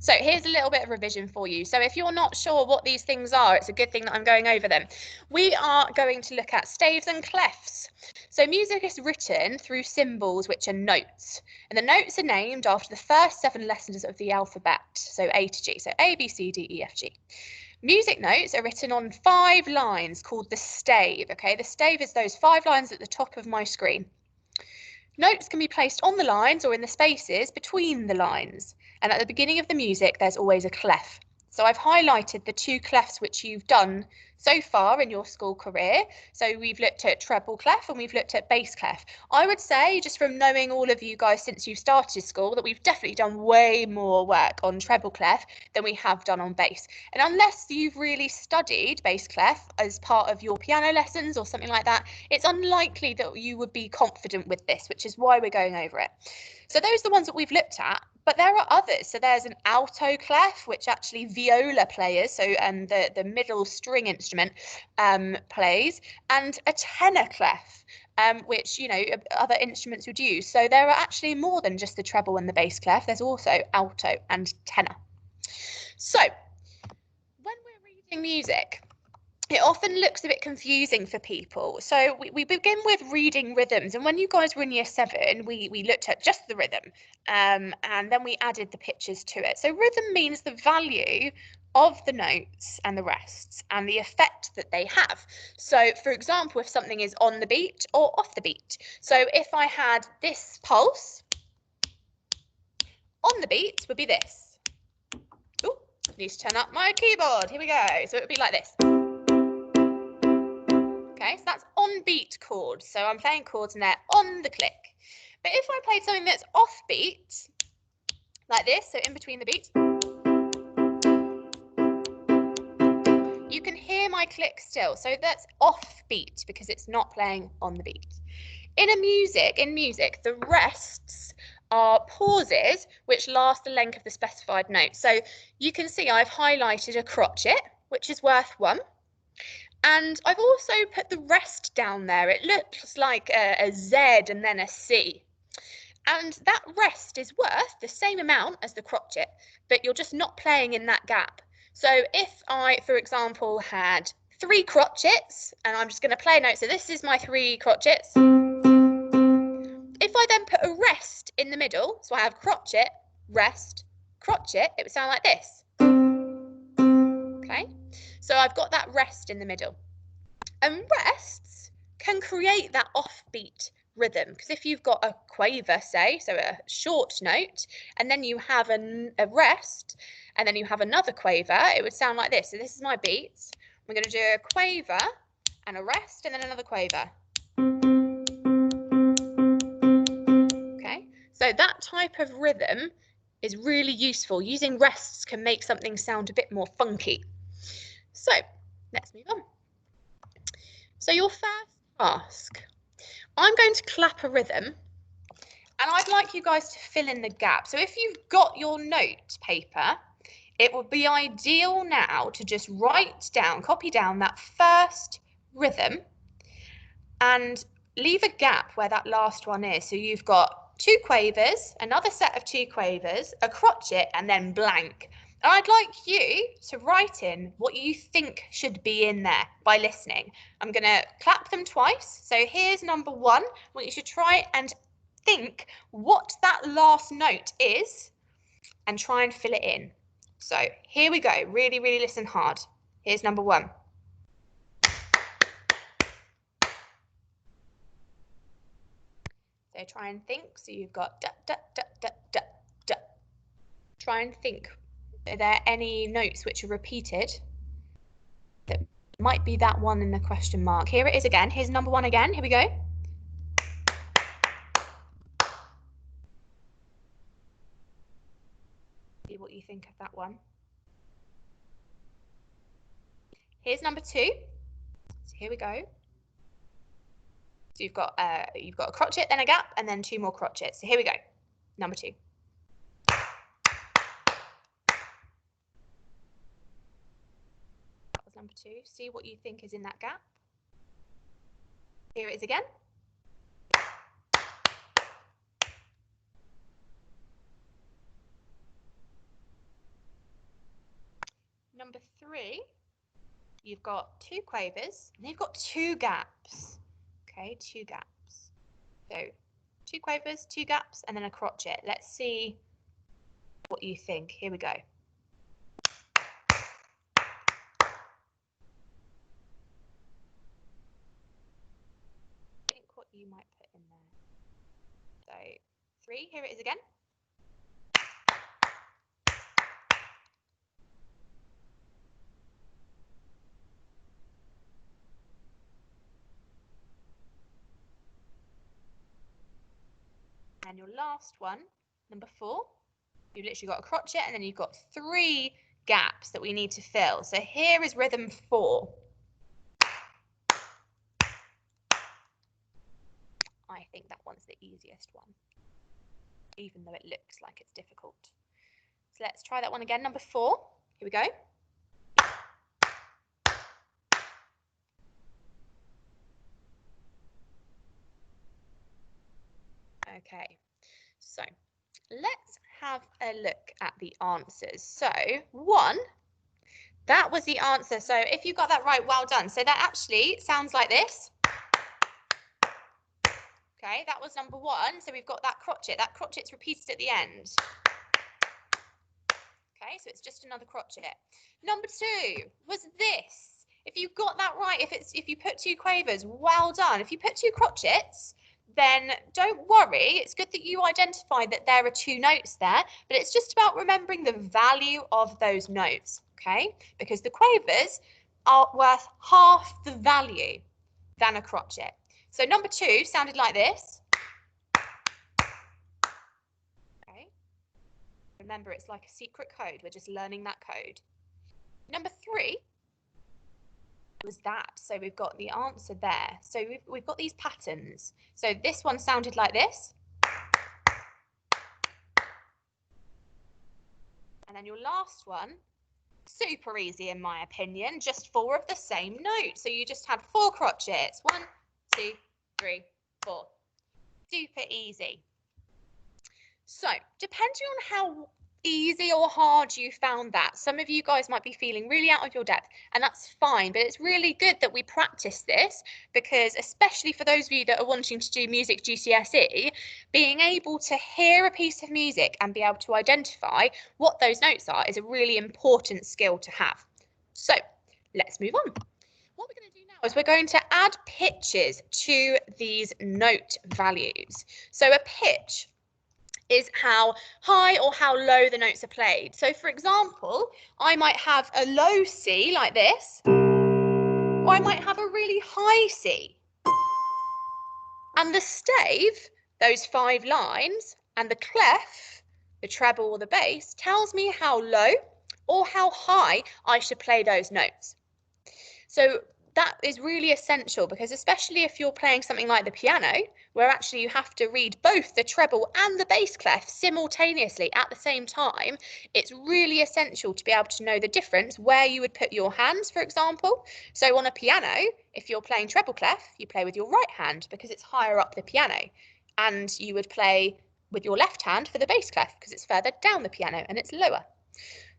So here's a little bit of revision for you. So if you're not sure what these things are, it's a good thing that I'm going over them. We are going to look at staves and clefs. So music is written through symbols, which are notes. And the notes are named after the first 7 letters of the alphabet, so A to G, so A, B, C, D, E, F, G. Music notes are written on 5 lines called the stave, okay? The stave is those 5 lines at the top of my screen. Notes can be placed on the lines or in the spaces between the lines. And at the beginning of the music, there's always a clef. So I've highlighted the 2 clefs which you've done so far in your school career. So we've looked at treble clef and we've looked at bass clef. I would say, just from knowing all of you guys since you've started school, that we've definitely done way more work on treble clef than we have done on bass. And unless you've really studied bass clef as part of your piano lessons or something like that, it's unlikely that you would be confident with this, which is why we're going over it. So those are the ones that we've looked at, but there are others. So there's an alto clef, which actually viola players, so the middle string instrument plays, and a tenor clef, which, you know, other instruments would use. So there are actually more than just the treble and the bass clef. There's also alto and tenor. So when we're reading music, it often looks a bit confusing for people. So we begin with reading rhythms. And when you guys were in year 7, we looked at just the rhythm and then we added the pitches to it. So rhythm means the value of the notes and the rests and the effect that they have. So for example, if something is on the beat or off the beat. So if I had this pulse, on the beat would be this. Oh, need to turn up my keyboard. Here we go. So it would be like this. Okay, so that's on beat chords. So I'm playing chords and they're on the click. But if I played something that's off beat, like this, so in between the beats, you can hear my click still. So that's off beat because it's not playing on the beat. In music, the rests are pauses which last the length of the specified note. So you can see I've highlighted a crotchet, which is worth 1. And I've also put the rest down there. It looks like a Z and then a C. And that rest is worth the same amount as the crotchet, but you're just not playing in that gap. So if I, for example, had 3 crotchets, and I'm just going to play a note, so this is my 3 crotchets. If I then put a rest in the middle, so I have crotchet, rest, crotchet, it would sound like this. Okay? So I've got that rest in the middle. And rests can create that offbeat rhythm, because if you've got a quaver, say, so a short note, and then you have a rest, and then you have another quaver, it would sound like this. So this is my beats. We're going to do a quaver and a rest and then another quaver. Okay, so that type of rhythm is really useful. Using rests can make something sound a bit more funky. So let's move on. So your first task, I'm going to clap a rhythm and I'd like you guys to fill in the gap. So if you've got your note paper, it would be ideal now to just write down, copy down that first rhythm and leave a gap where that last one is. So you've got 2 quavers, another set of 2 quavers, a crotchet, and then blank. And I'd like you to write in what you think should be in there by listening. I'm going to clap them twice. So here's number 1. I want you to try and think what that last note is and try and fill it in. So here we go. Really, really listen hard. Here's number 1. So try and think. So you've got da, da, da, da, da, da. Try and think. Are there any notes which are repeated? That might be that one in the question mark. Here it is again. Here's number 1 again. Here we go. See what you think of that one. Here's number 2. So here we go. So you've got a crotchet, then a gap, and then 2 more crotchets. So here we go. Number 2. That was number 2. See what you think is in that gap. Here it is again. 3, you've got 2 quavers, and you've got 2 gaps. Okay, 2 gaps. So 2 quavers, 2 gaps, and then a crotchet. Let's see what you think. Here we go. Think what you might put in there. So 3, here it is again. And your last one, number 4, you've literally got a crotchet and then you've got 3 gaps that we need to fill. So here is rhythm 4. I think that one's the easiest one, even though it looks like it's difficult. So let's try that one again, number 4. Here we go. Okay, so let's have a look at the answers. So 1, that was the answer. So if you got that right, well done. So that actually sounds like this. Okay, that was number 1. So we've got that crotchet. That crotchet's repeated at the end. Okay, so it's just another crotchet. Number 2 was this. If you got that right, if you put 2 quavers, well done. If you put 2 crotchets, then don't worry. It's good that you identified that there are 2 notes there, but it's just about remembering the value of those notes, okay? Because the quavers are worth half the value than a crotchet. So number 2 sounded like this. Okay. Remember, it's like a secret code. We're just learning that code. Number 3 was that. So we've got the answer there. So we've got these patterns. So this one sounded like this. And then your last one, super easy in my opinion, just 4 of the same note. So you just had 4 crotchets. 1, 2, 3, 4. Super easy. So depending on how easy or hard you found that, some of you guys might be feeling really out of your depth, and that's fine, but it's really good that we practice this, because especially for those of you that are wanting to do music GCSE, being able to hear a piece of music and be able to identify what those notes are is a really important skill to have. So let's move on. What we're going to do now is we're going to add pitches to these note values. So a pitch is how high or how low the notes are played. So for example, I might have a low C like this, or I might have a really high C. And the stave, those 5 lines, and the clef, the treble or the bass, tells me how low or how high I should play those notes. So that is really essential, because especially if you're playing something like the piano, where actually you have to read both the treble and the bass clef simultaneously at the same time, it's really essential to be able to know the difference where you would put your hands, for example. So on a piano, if you're playing treble clef, you play with your right hand because it's higher up the piano, and you would play with your left hand for the bass clef because it's further down the piano and it's lower.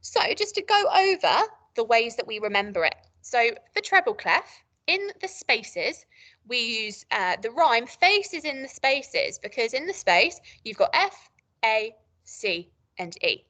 So just to go over the ways that we remember it. So for treble clef, in the spaces, we use the rhyme faces in the spaces, because in the space, you've got F, A, C, and E.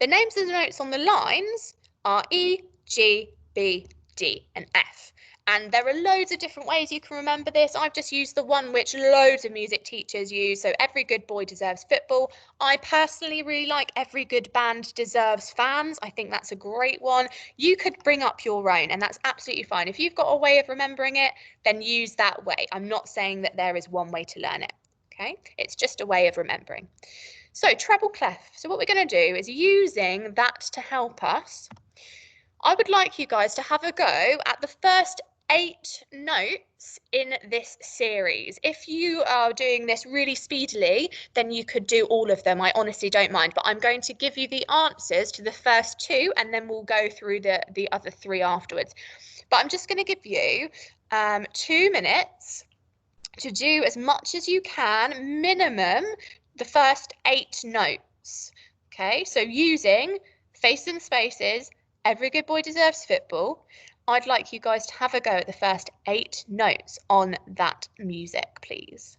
The names of the notes on the lines are E, G, B, D, and F. And there are loads of different ways you can remember this. I've just used the one which loads of music teachers use. So every good boy deserves football. I personally really like every good band deserves fans. I think that's a great one. You could bring up your own, and that's absolutely fine. If you've got a way of remembering it, then use that way. I'm not saying that there is one way to learn it. Okay, it's just a way of remembering. So treble clef. So what we're going to do is, using that to help us, I would like you guys to have a go at the first 8 notes in this series. If you are doing this really speedily, then you could do all of them. I honestly don't mind, but I'm going to give you the answers to the first 2, and then we'll go through the other 3 afterwards. But I'm just going to give you 2 minutes to do as much as you can, minimum the first 8 notes. Okay, so using faces and spaces, Every Good Boy Deserves Football, I'd like you guys to have a go at the first 8 notes on that music, please.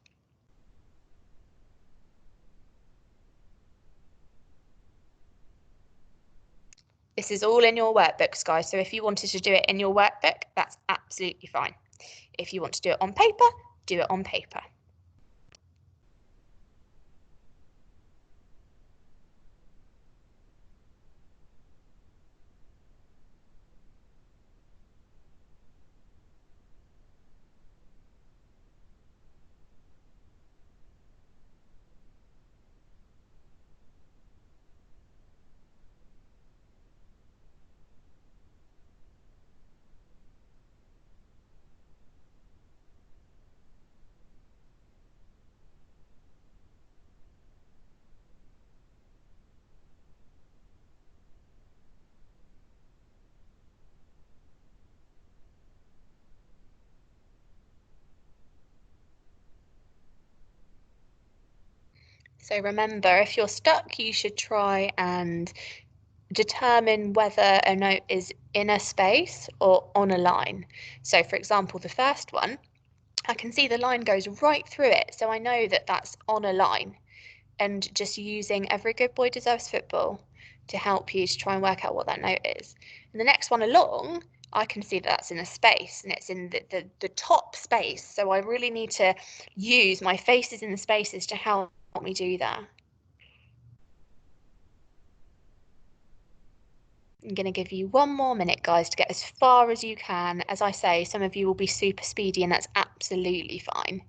This is all in your workbooks, guys, so if you wanted to do it in your workbook, that's absolutely fine. If you want to do it on paper, do it on paper. So remember, if you're stuck, you should try and determine whether a note is in a space or on a line. So for example, the first one, I can see the line goes right through it, so I know that that's on a line. And just using Every Good Boy Deserves Football to help you to try and work out what that note is. And the next one along, I can see that that's in a space, and it's in the top space. So I really need to use my faces in the spaces to help me do that. I'm going to give you 1 more minute, guys, to get as far as you can. As I say, some of you will be super speedy, and that's absolutely fine.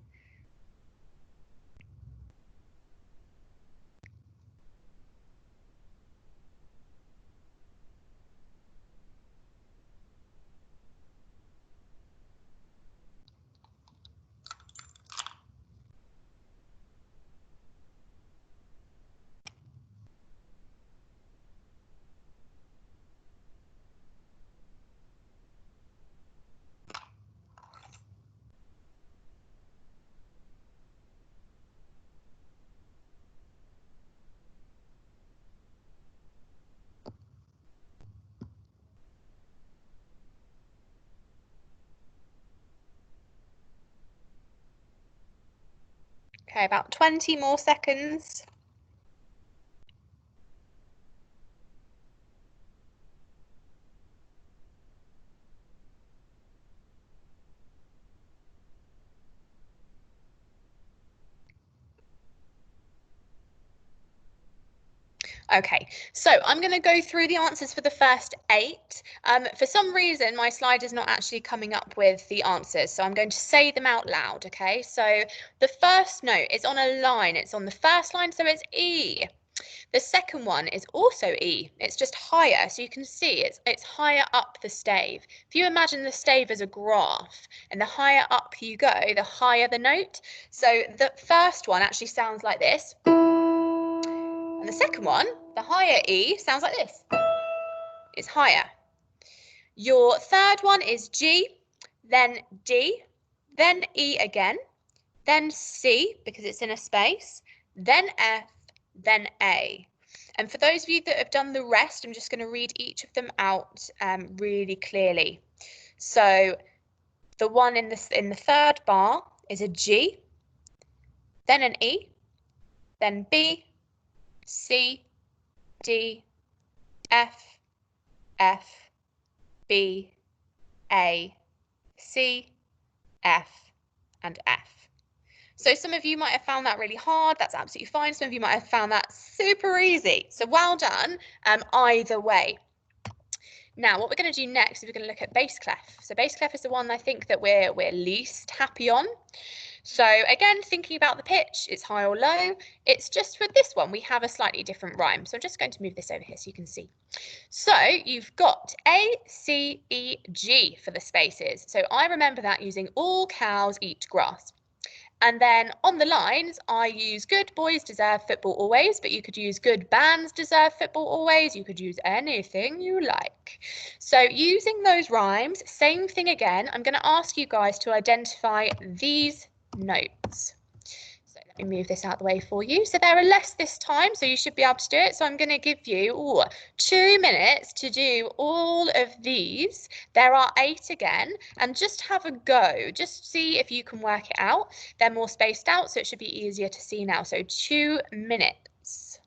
Okay, about 20 more seconds. Okay, so I'm going to go through the answers for the first 8. For some reason, my slide is not actually coming up with the answers, so I'm going to say them out loud, okay? So the first note is on a line. It's on the first line, so it's E. The second one is also E. It's just higher, so you can see it's higher up the stave. If you imagine the stave as a graph, and the higher up you go, the higher the note. So the first one actually sounds like this. And the second one, the higher E, sounds like this. It's higher. Your third one is G, then D, then E again, then C, because it's in a space, then F, then A. And for those of you that have done the rest, I'm just going to read each of them out really clearly. So the one in the third bar is a G, then an E, then B, C, D, F, F, B, A, C, F, and F. So some of you might have found that really hard. That's absolutely fine. Some of you might have found that super easy. So well done either way. Now, what we're going to do next is we're going to look at bass clef. So bass clef is the one I think that we're least happy on. So again, thinking about the pitch, it's high or low. It's just for this one, we have a slightly different rhyme. So I'm just going to move this over here so you can see. So you've got A, C, E, G for the spaces. So I remember that using all cows eat grass. And then on the lines, I use good boys deserve football always, but you could use good bands deserve football always. You could use anything you like. So using those rhymes, same thing again. I'm going to ask you guys to identify these notes. So let Let me move this out of the way for you. So there are less this time, so you should be able to do it. So I'm going to give you 2 minutes to do all of these. There are 8 again, and just have a go. Just see if you can work it out. They're more spaced out, so it should be easier to see now. So 2 minutes.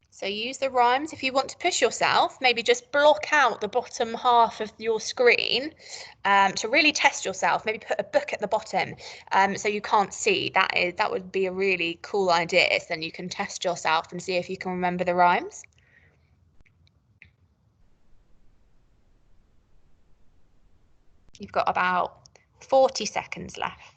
So use the rhymes. If you want to push yourself, maybe just block out the bottom half of your screen to really test yourself. Maybe put a book at the bottom so you can't see. That would be a really cool idea. So then you can test yourself and see if you can remember the rhymes. You've got about 40 seconds left.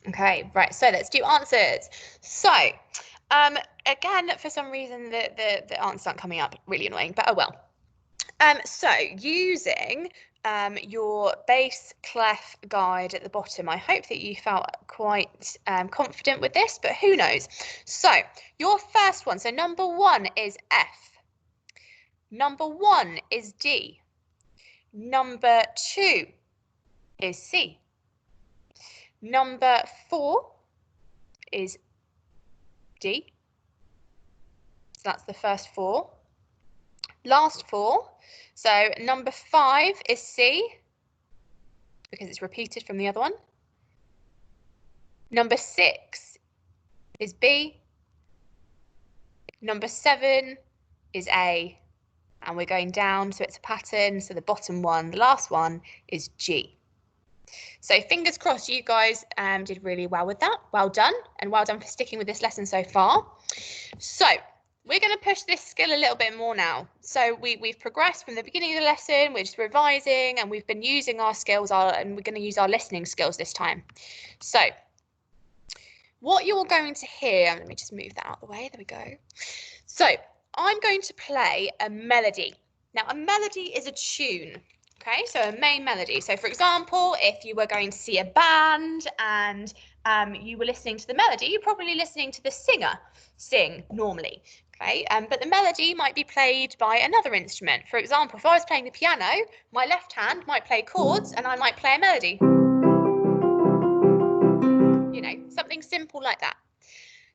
Okay, right, so let's do answers. So, again, for some reason, the answers aren't coming up, really annoying, but oh well. So, using your bass clef guide at the bottom, I hope that you felt quite confident with this, but who knows? So, your first one, so number 1 is F. Number 1 is D. Number 2 is C. Number 4 is D. So that's the first 4. Last 4. So number 5 is C, because it's repeated from the other one. Number 6 is B. Number 7 is A. And we're going down, so it's a pattern. So the bottom one, the last one, is G. So fingers crossed you guys did really well with that. Well done, and well done for sticking with this lesson so far. So we're going to push this skill a little bit more now. So we've progressed from the beginning of the lesson, we're just revising, and we've been using our skills, and we're going to use our listening skills this time. So what you're going to hear, let me just move that out of the way, there we go. So I'm going to play a melody. Now a melody is a tune. Okay, so a main melody. So for example, if you were going to see a band and you were listening to the melody, you're probably listening to the singer sing normally. Okay, but the melody might be played by another instrument. For example, if I was playing the piano, my left hand might play chords and I might play a melody. You know, something simple like that.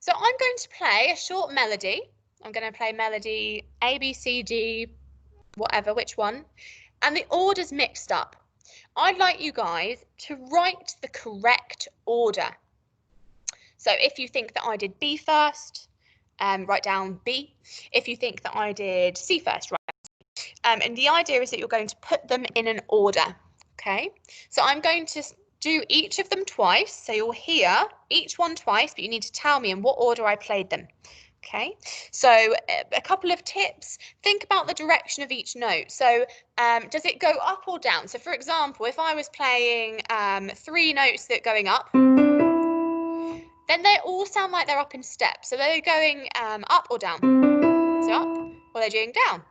So I'm going to play a short melody. I'm going to play melody A, B, C, D, whatever, which one. And the order's mixed up. I'd like you guys to write the correct order. So if you think that I did B first, write down B. If you think that I did C first, write down C. And the idea is that you're going to put them in an order. Okay, so I'm going to do each of them twice. So you'll hear each one twice, but you need to tell me in what order I played them. Okay, so a couple of tips. Think about the direction of each note. So does it go up or down? So for example, if I was playing 3 notes that are going up, then they all sound like they're up in steps. So they're going up or down. So up, or they're doing down.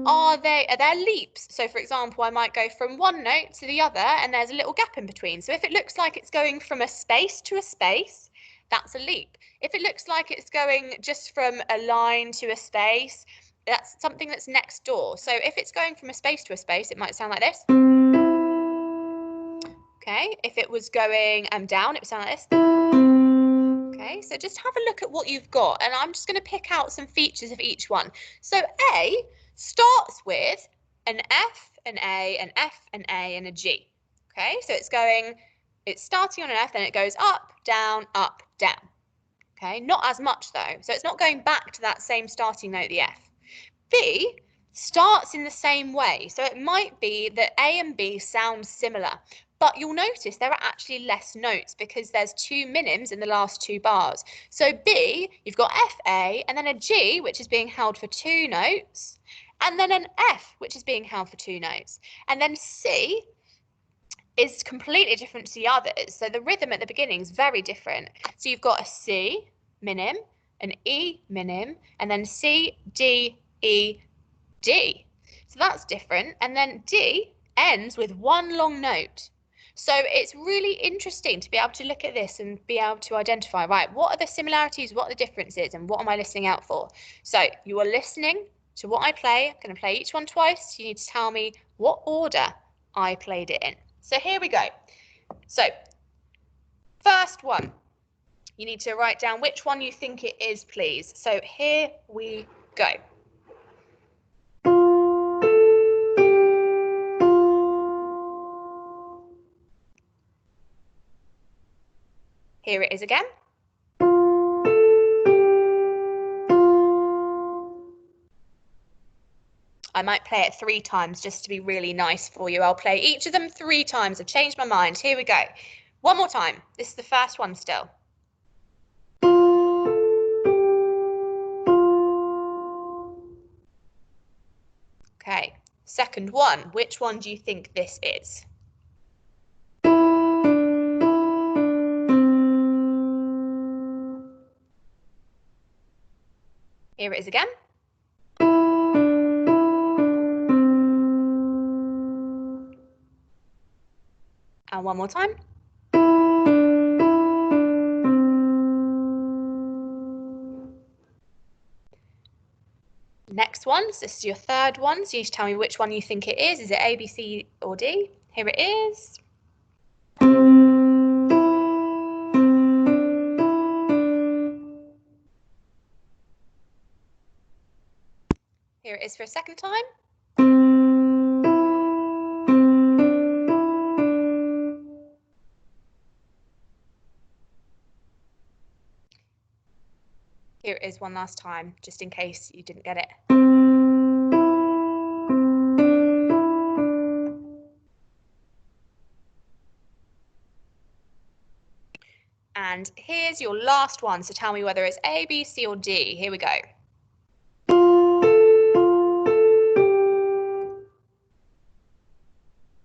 Are there leaps? So for example, I might go from one note to the other and there's a little gap in between. So if it looks like it's going from a space to a space, that's a leap. If it looks like it's going just from a line to a space, That's something that's next door. So if it's going from a space to a space, it might sound like this. Okay, if it was going down, it would sound like this. Okay, so just have a look at what you've got, and I'm just going to pick out some features of each one. So A starts with an F, an A, an F, an A, and a G. Okay, so it's starting on an F, then it goes up, down, up, down. Okay, not as much though, so it's not going back to that same starting note, the F. B starts in the same way, so it might be that A and B sound similar, but you'll notice there are actually less notes because there's 2 minims in the last 2 bars. So B, you've got F, A, and then a G, which is being held for 2 notes, and then an F, which is being held for 2 notes. And then C is completely different to the others. So the rhythm at the beginning is very different. So you've got a C minim, an E minim, and then C, D, E, D. So that's different. And then D ends with 1 long note. So it's really interesting to be able to look at this and be able to identify, right, what are the similarities, what are the differences, and what am I listening out for? So you are listening to what I play. I'm going to play each one twice. You need to tell me what order I played it in. So here we go. So first one, you need to write down which one you think it is, please. So here we go. Here it is again. I might play it 3 times just to be really nice for you. I'll play each of them 3 times. I've changed my mind. Here we go. One more time. This is the first one still. Okay. Second one. Which one do you think this is? Here it is again. And one more time. Next one, so this is your third one, so you need to tell me which one you think it is. Is it A, B, C, or D? Here it is. Here it is for a second time. Here it is one last time, just in case you didn't get it. And here's your last one, so tell me whether it's A, B, C, or D. Here we go.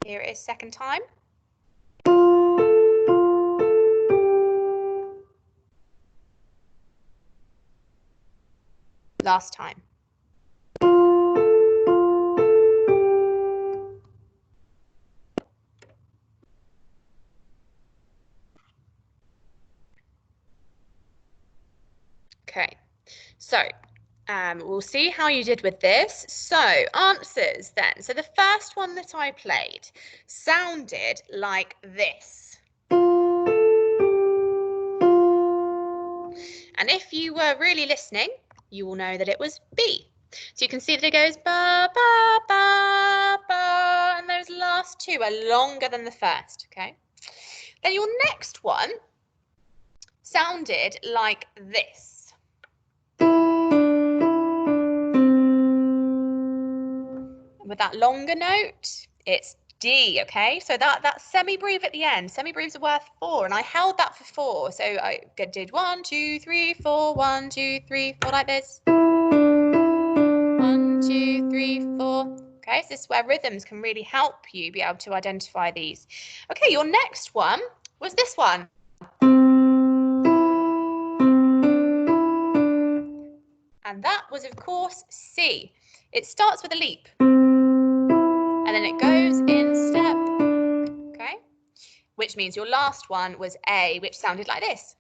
Here it is second time. Last time. Okay, so we'll see how you did with this. So answers then. So the first one that I played sounded like this. And if you were really listening, you will know that it was B. So you can see that it goes ba, ba, ba, ba, and those last 2 are longer than the first, okay? Then your next one sounded like this. With that longer note, it's D, okay? So that semi-breve at the end, semi-breves are worth 4, and I held that for 4. So I did 1, 2, 3, 4, 1, 2, 3, 4 like this. 1, 2, 3, 4. Okay, so this is where rhythms can really help you be able to identify these. Okay, your next one was this one. And that was, of course, C. It starts with a leap. And then it goes in step. Okay? Which means your last one was A, which sounded like this.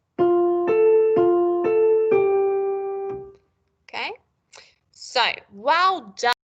Okay? So, well done.